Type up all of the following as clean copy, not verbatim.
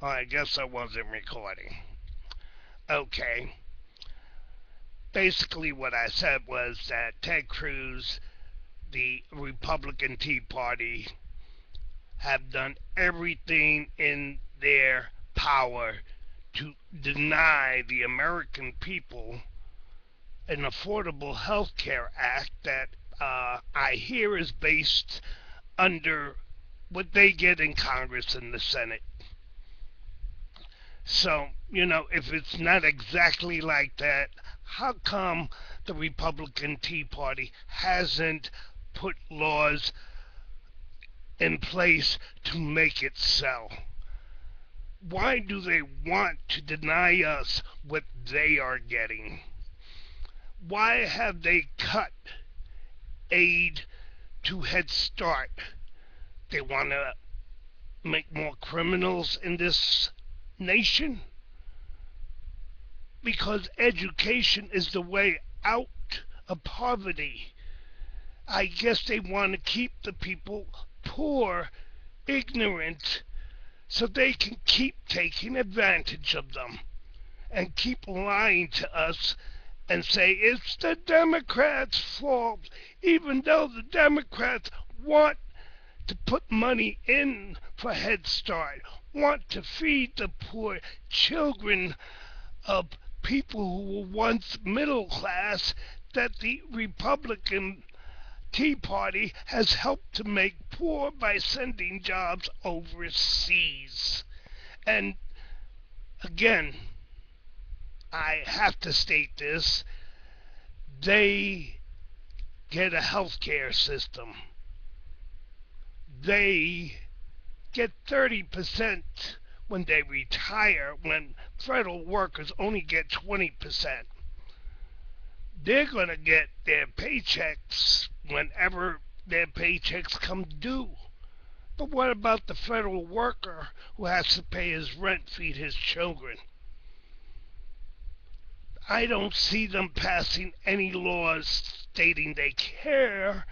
Oh, I guess I wasn't recording. Okay. Basically, what I said was that Ted Cruz, the Republican Tea Party, have done everything in their power to deny the American people an affordable health care act that I hear is based under what they get in Congress and the Senate. So, if it's not exactly like that, how come the Republican Tea Party hasn't put laws in place to make it so? Why do they want to deny us what they are getting? Why have they cut aid to Head Start? They want to make more criminals in this nation? Because education is the way out of poverty. I guess they want to keep the people poor, ignorant, so they can keep taking advantage of them and keep lying to us and say it's the Democrats' fault, even though the Democrats want to put money in for Head Start, want to feed the poor children of people who were once middle class that the Republican Tea Party has helped to make poor by sending jobs overseas. And again, I have to state this, they get a health care system. They get 30% when they retire, when federal workers only get 20%. They're going to get their paychecks whenever their paychecks come due. But what about the federal worker who has to pay his rent, feed his children? I don't see them passing any laws stating they care.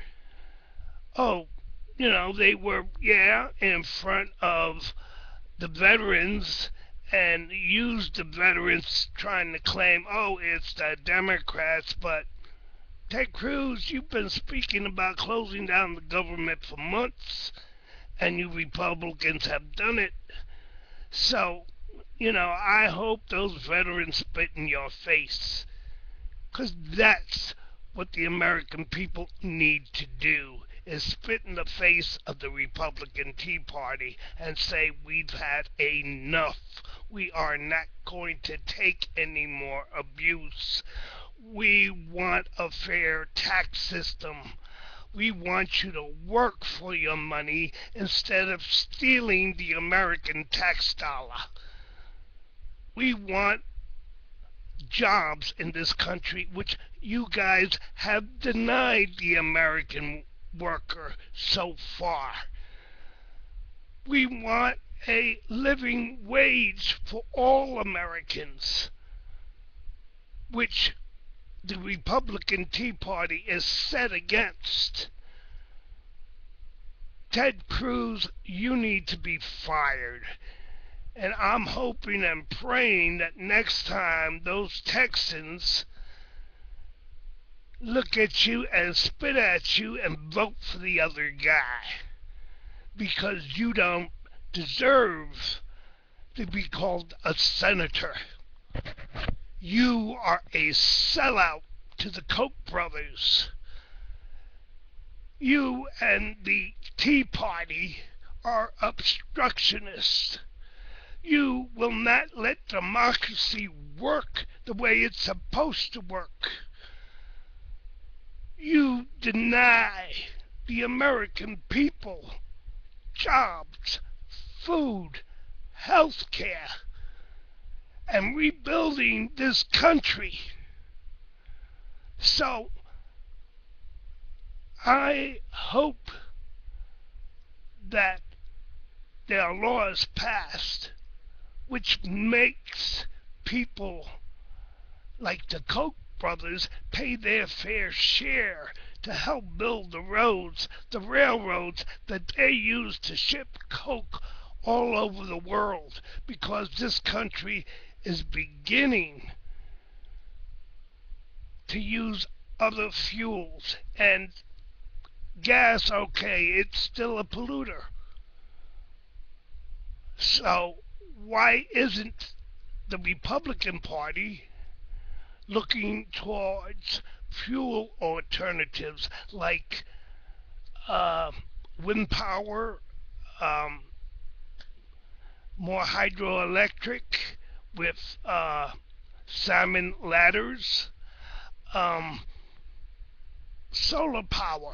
Oh, they were, in front of the veterans and used the veterans trying to claim, oh, it's the Democrats. But Ted Cruz, you've been speaking about closing down the government for months, and you Republicans have done it. So, I hope those veterans spit in your face, because that's what the American people need to do, is spit in the face of the Republican Tea Party and say we've had enough. We are not going to take any more abuse. We want a fair tax system. We want you to work for your money instead of stealing the American tax dollar. We want jobs in this country, which you guys have denied the American worker so far. We want a living wage for all Americans, which the Republican Tea Party is set against. Ted Cruz, you need to be fired. And I'm hoping and praying that next time those Texans look at you and spit at you and vote for the other guy, because you don't deserve to be called a senator. You are a sellout to the Koch brothers. You and the Tea Party are obstructionists. You will not let democracy work the way it's supposed to work. You deny the American people jobs, food, health care, and rebuilding this country. So, I hope that there are laws passed which makes people like the Koch brothers pay their fair share to help build the roads, the railroads that they use to ship coke all over the world, because this country is beginning to use other fuels. And gas, okay, it's still a polluter. So why isn't the Republican Party looking towards fuel alternatives like wind power, more hydroelectric with salmon ladders, solar power?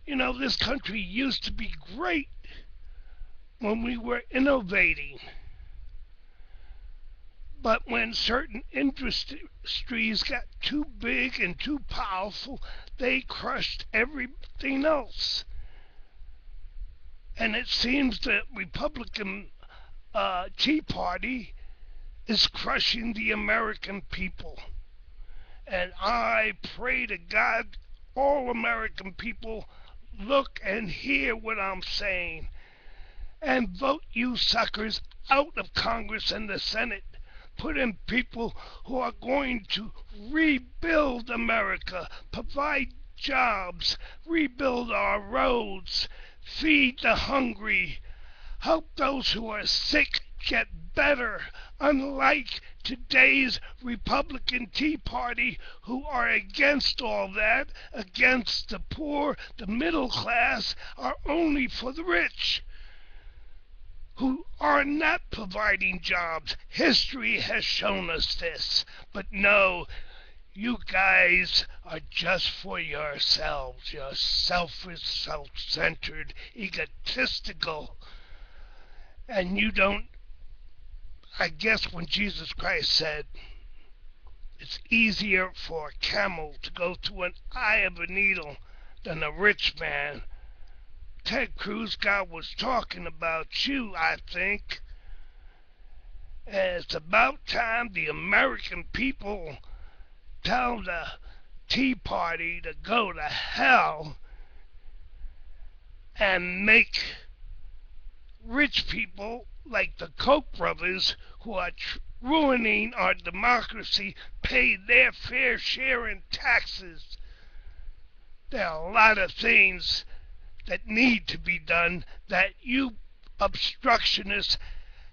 You know, this country used to be great when we were innovating. But when certain industries got too big and too powerful, they crushed everything else. And it seems that Republican Tea Party is crushing the American people. And I pray to God all American people look and hear what I'm saying, and vote you suckers out of Congress and the Senate. Put in people who are going to rebuild America, provide jobs, rebuild our roads, feed the hungry, help those who are sick get better, unlike today's Republican Tea Party, who are against all that, against the poor, the middle class, are only for the rich, who are not providing jobs. History has shown us this. But no, you guys are just for yourselves. You're selfish, self-centered, egotistical. And you don't, I guess when Jesus Christ said, it's easier for a camel to go through an eye of a needle than a rich man, Ted Cruz, God was talking about you, I think. And it's about time the American people tell the Tea Party to go to hell and make rich people like the Koch brothers, who are ruining our democracy, pay their fair share in taxes. There are a lot of things that need to be done that you obstructionists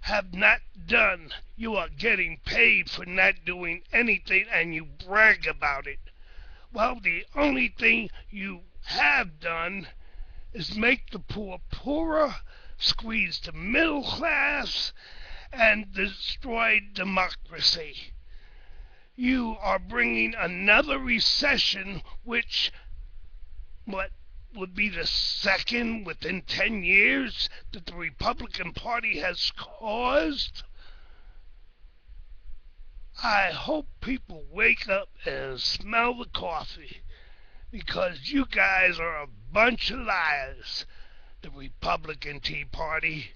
have not done. You are getting paid for not doing anything, and you brag about it. Well, the only thing you have done is make the poor poorer, squeeze the middle class, and destroy democracy. You are bringing another recession, which would be the second within 10 years that the Republican Party has caused. I hope people wake up and smell the coffee, because you guys are a bunch of liars, the Republican Tea Party.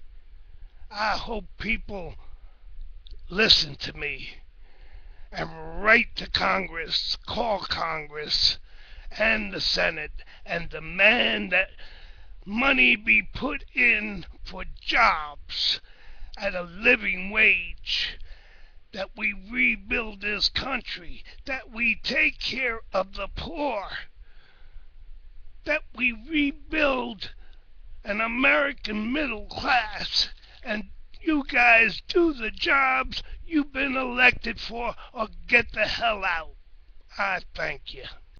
I hope people listen to me and write to Congress, call Congress and the Senate, and demand that money be put in for jobs at a living wage, that we rebuild this country, that we take care of the poor, that we rebuild an American middle class, and you guys do the jobs you've been elected for, or get the hell out. I thank you.